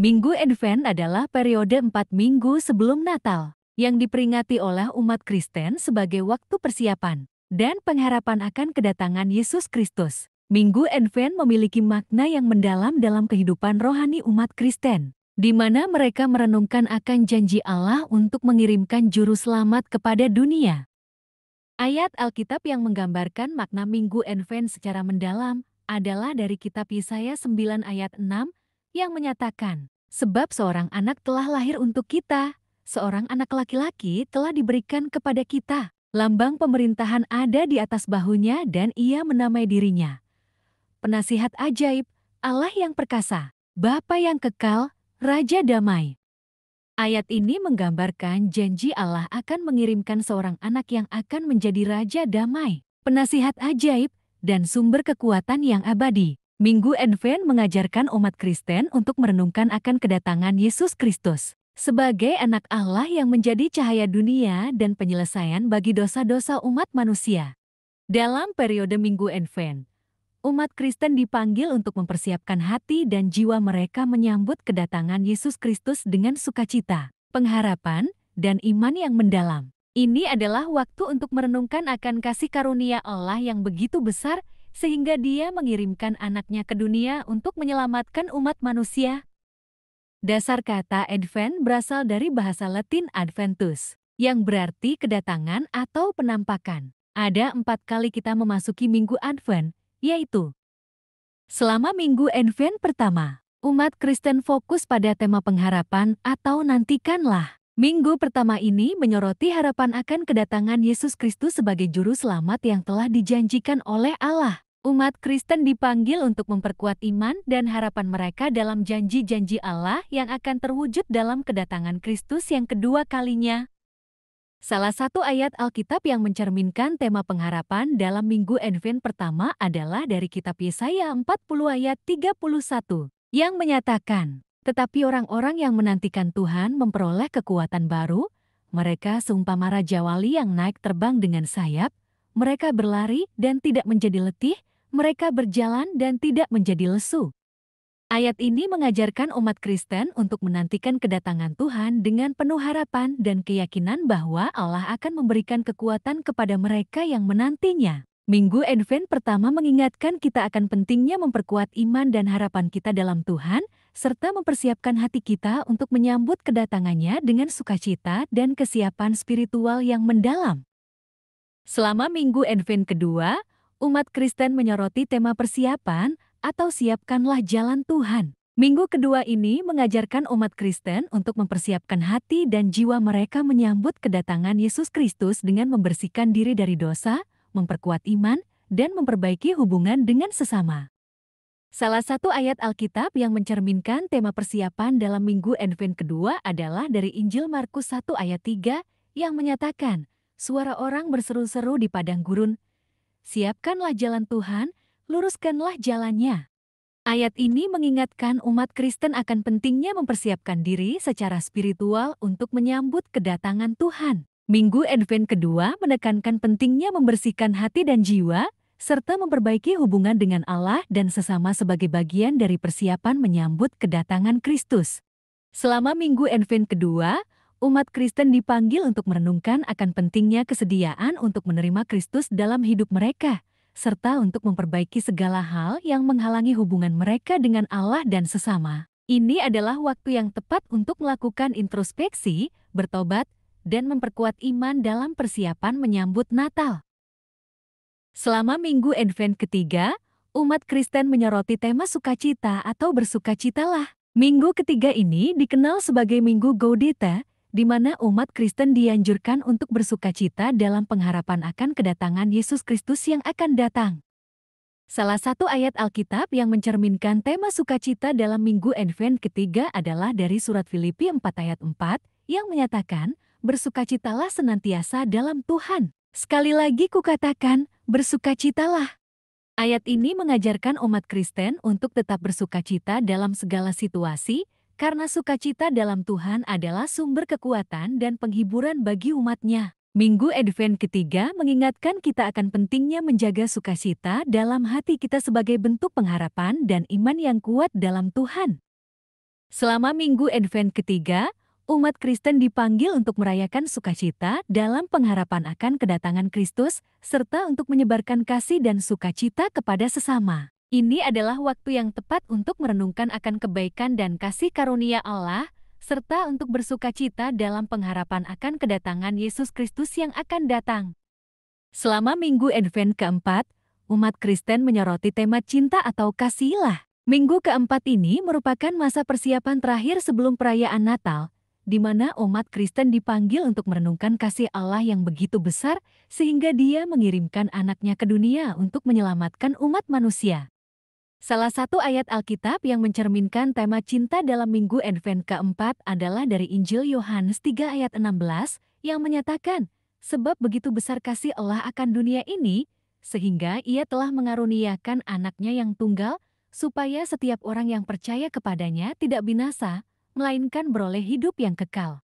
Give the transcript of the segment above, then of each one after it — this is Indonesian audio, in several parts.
Minggu Advent adalah periode 4 minggu sebelum Natal, yang diperingati oleh umat Kristen sebagai waktu persiapan dan pengharapan akan kedatangan Yesus Kristus. Minggu Advent memiliki makna yang mendalam dalam kehidupan rohani umat Kristen, di mana mereka merenungkan akan janji Allah untuk mengirimkan juru selamat kepada dunia. Ayat Alkitab yang menggambarkan makna Minggu Advent secara mendalam adalah dari kitab Yesaya 9 ayat 6 yang menyatakan, "Sebab seorang anak telah lahir untuk kita, seorang anak laki-laki telah diberikan kepada kita. Lambang pemerintahan ada di atas bahunya dan ia menamai dirinya Penasihat Ajaib, Allah yang perkasa, Bapa yang kekal, Raja Damai." Ayat ini menggambarkan janji Allah akan mengirimkan seorang anak yang akan menjadi Raja Damai, penasihat ajaib, dan sumber kekuatan yang abadi. Minggu Advent mengajarkan umat Kristen untuk merenungkan akan kedatangan Yesus Kristus sebagai anak Allah yang menjadi cahaya dunia dan penyelesaian bagi dosa-dosa umat manusia. Dalam periode Minggu Advent, umat Kristen dipanggil untuk mempersiapkan hati dan jiwa mereka menyambut kedatangan Yesus Kristus dengan sukacita, pengharapan, dan iman yang mendalam. Ini adalah waktu untuk merenungkan akan kasih karunia Allah yang begitu besar sehingga Dia mengirimkan anaknya ke dunia untuk menyelamatkan umat manusia. Dasar kata Advent berasal dari bahasa Latin Adventus, yang berarti kedatangan atau penampakan. Ada 4 kali kita memasuki Minggu Advent, yaitu selama Minggu Advent pertama, umat Kristen fokus pada tema pengharapan atau nantikanlah. Minggu pertama ini menyoroti harapan akan kedatangan Yesus Kristus sebagai juru selamat yang telah dijanjikan oleh Allah. Umat Kristen dipanggil untuk memperkuat iman dan harapan mereka dalam janji-janji Allah yang akan terwujud dalam kedatangan Kristus yang kedua kalinya. Salah satu ayat Alkitab yang mencerminkan tema pengharapan dalam Minggu Advent pertama adalah dari kitab Yesaya 40 ayat 31, yang menyatakan, "Tetapi orang-orang yang menantikan Tuhan memperoleh kekuatan baru, mereka seumpama raja wali yang naik terbang dengan sayap, mereka berlari dan tidak menjadi letih, mereka berjalan dan tidak menjadi lesu." Ayat ini mengajarkan umat Kristen untuk menantikan kedatangan Tuhan dengan penuh harapan dan keyakinan bahwa Allah akan memberikan kekuatan kepada mereka yang menantinya. Minggu Advent pertama mengingatkan kita akan pentingnya memperkuat iman dan harapan kita dalam Tuhan, serta mempersiapkan hati kita untuk menyambut kedatangannya dengan sukacita dan kesiapan spiritual yang mendalam. Selama Minggu Advent kedua, umat Kristen menyoroti tema persiapan atau siapkanlah jalan Tuhan. Minggu kedua ini mengajarkan umat Kristen untuk mempersiapkan hati dan jiwa mereka menyambut kedatangan Yesus Kristus dengan membersihkan diri dari dosa, memperkuat iman, dan memperbaiki hubungan dengan sesama. Salah satu ayat Alkitab yang mencerminkan tema persiapan dalam Minggu Advent kedua adalah dari Injil Markus 1 ayat 3 yang menyatakan, "Suara orang berseru-seru di padang gurun, 'Siapkanlah jalan Tuhan, luruskanlah jalannya.'" Ayat ini mengingatkan umat Kristen akan pentingnya mempersiapkan diri secara spiritual untuk menyambut kedatangan Tuhan. Minggu Advent kedua menekankan pentingnya membersihkan hati dan jiwa, serta memperbaiki hubungan dengan Allah dan sesama sebagai bagian dari persiapan menyambut kedatangan Kristus. Selama Minggu Advent kedua, umat Kristen dipanggil untuk merenungkan akan pentingnya kesediaan untuk menerima Kristus dalam hidup mereka, serta untuk memperbaiki segala hal yang menghalangi hubungan mereka dengan Allah dan sesama. Ini adalah waktu yang tepat untuk melakukan introspeksi, bertobat, dan memperkuat iman dalam persiapan menyambut Natal. Selama Minggu Advent ketiga, umat Kristen menyoroti tema sukacita atau bersukacitalah. Minggu ketiga ini dikenal sebagai Minggu Gaudete, di mana umat Kristen dianjurkan untuk bersukacita dalam pengharapan akan kedatangan Yesus Kristus yang akan datang. Salah satu ayat Alkitab yang mencerminkan tema sukacita dalam Minggu Advent ketiga adalah dari surat Filipi 4 ayat 4 yang menyatakan, "Bersukacitalah senantiasa dalam Tuhan. Sekali lagi kukatakan, bersukacitalah." Ayat ini mengajarkan umat Kristen untuk tetap bersukacita dalam segala situasi, karena sukacita dalam Tuhan adalah sumber kekuatan dan penghiburan bagi umatnya. Minggu Advent ketiga mengingatkan kita akan pentingnya menjaga sukacita dalam hati kita sebagai bentuk pengharapan dan iman yang kuat dalam Tuhan. Selama Minggu Advent ketiga, umat Kristen dipanggil untuk merayakan sukacita dalam pengharapan akan kedatangan Kristus, serta untuk menyebarkan kasih dan sukacita kepada sesama. Ini adalah waktu yang tepat untuk merenungkan akan kebaikan dan kasih karunia Allah, serta untuk bersukacita dalam pengharapan akan kedatangan Yesus Kristus yang akan datang. Selama Minggu Advent keempat, umat Kristen menyoroti tema cinta atau kasihlah. Minggu keempat ini merupakan masa persiapan terakhir sebelum perayaan Natal, di mana umat Kristen dipanggil untuk merenungkan kasih Allah yang begitu besar sehingga Dia mengirimkan anaknya ke dunia untuk menyelamatkan umat manusia. Salah satu ayat Alkitab yang mencerminkan tema cinta dalam Minggu Advent keempat adalah dari Injil Yohanes 3 ayat 16 yang menyatakan, "Sebab begitu besar kasih Allah akan dunia ini, sehingga Ia telah mengaruniakan anaknya yang tunggal, supaya setiap orang yang percaya kepadanya tidak binasa, melainkan beroleh hidup yang kekal."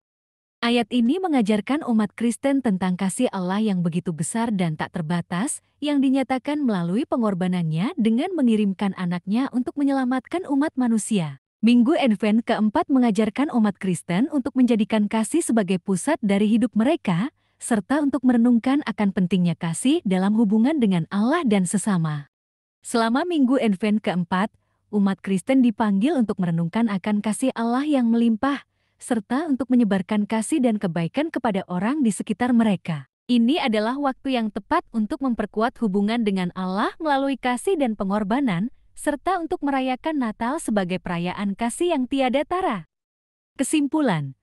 Ayat ini mengajarkan umat Kristen tentang kasih Allah yang begitu besar dan tak terbatas, yang dinyatakan melalui pengorbanannya dengan mengirimkan anaknya untuk menyelamatkan umat manusia. Minggu Advent keempat mengajarkan umat Kristen untuk menjadikan kasih sebagai pusat dari hidup mereka, serta untuk merenungkan akan pentingnya kasih dalam hubungan dengan Allah dan sesama. Selama Minggu Advent keempat, umat Kristen dipanggil untuk merenungkan akan kasih Allah yang melimpah, serta untuk menyebarkan kasih dan kebaikan kepada orang di sekitar mereka. Ini adalah waktu yang tepat untuk memperkuat hubungan dengan Allah melalui kasih dan pengorbanan, serta untuk merayakan Natal sebagai perayaan kasih yang tiada tara. Kesimpulan,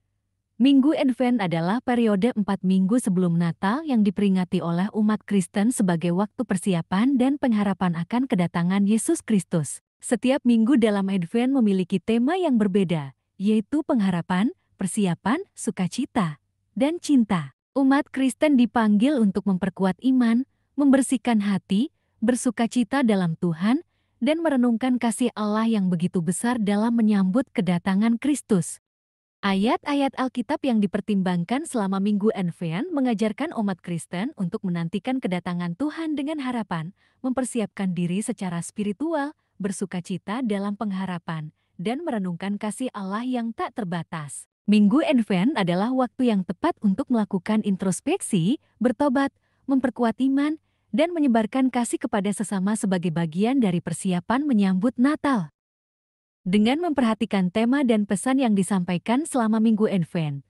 Minggu Advent adalah periode 4 minggu sebelum Natal yang diperingati oleh umat Kristen sebagai waktu persiapan dan pengharapan akan kedatangan Yesus Kristus. Setiap minggu dalam Advent memiliki tema yang berbeda, yaitu pengharapan, persiapan, sukacita, dan cinta. Umat Kristen dipanggil untuk memperkuat iman, membersihkan hati, bersukacita dalam Tuhan, dan merenungkan kasih Allah yang begitu besar dalam menyambut kedatangan Kristus. Ayat-ayat Alkitab yang dipertimbangkan selama Minggu Advent mengajarkan umat Kristen untuk menantikan kedatangan Tuhan dengan harapan, mempersiapkan diri secara spiritual, bersukacita dalam pengharapan, dan merenungkan kasih Allah yang tak terbatas. Minggu Advent adalah waktu yang tepat untuk melakukan introspeksi, bertobat, memperkuat iman, dan menyebarkan kasih kepada sesama sebagai bagian dari persiapan menyambut Natal. Dengan memperhatikan tema dan pesan yang disampaikan selama Minggu Advent,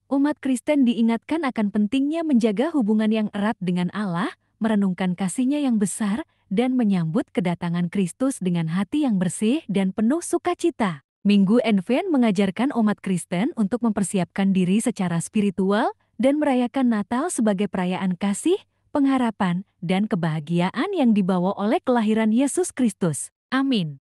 umat Kristen diingatkan akan pentingnya menjaga hubungan yang erat dengan Allah, merenungkan kasih-Nya yang besar, dan menyambut kedatangan Kristus dengan hati yang bersih dan penuh sukacita. Minggu Advent mengajarkan umat Kristen untuk mempersiapkan diri secara spiritual dan merayakan Natal sebagai perayaan kasih, pengharapan, dan kebahagiaan yang dibawa oleh kelahiran Yesus Kristus. Amin.